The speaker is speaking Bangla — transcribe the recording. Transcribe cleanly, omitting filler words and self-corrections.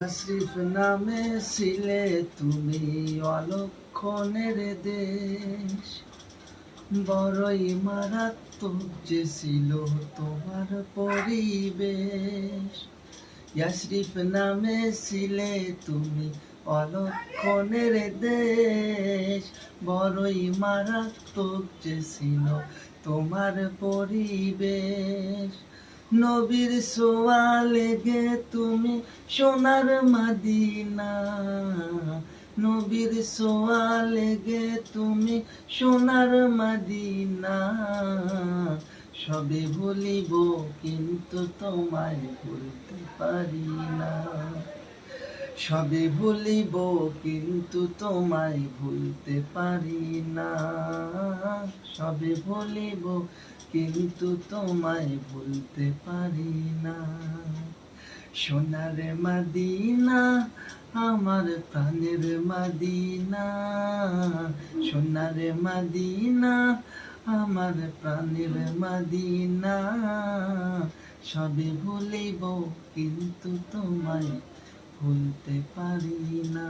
আশরিফ নামে ছিলে তুমি অলক্ষণের দেশ, বড়ই মারাত্মক যে ছিল তোমার পরিবেশ। আশরিফ নামে ছিলে তুমি অলক্ষণের দেশ, বড়ই মারাত্মক যে ছিল তোমার পরিবেশ। নবীর ছোঁয়া লেগে তুমি সোনার মদিনা, নবীর ছোঁয়া লেগে তুমি সোনার মদিনা। সবে ভুলিব কিন্তু তোমায় ভুলতে পারি না, সবে ভুলিব কিন্তু তোমায় ভুলতে পারি না, সবে ভুলিব কিন্তু তোমায় ভুলতে পারি না। সোনার মদিনা আমার প্রাণের মদিনা, সোনার মদিনা আমার প্রাণের মদিনা। সবে ভুলিব কিন্তু তোমায় ভুলতে পারি না।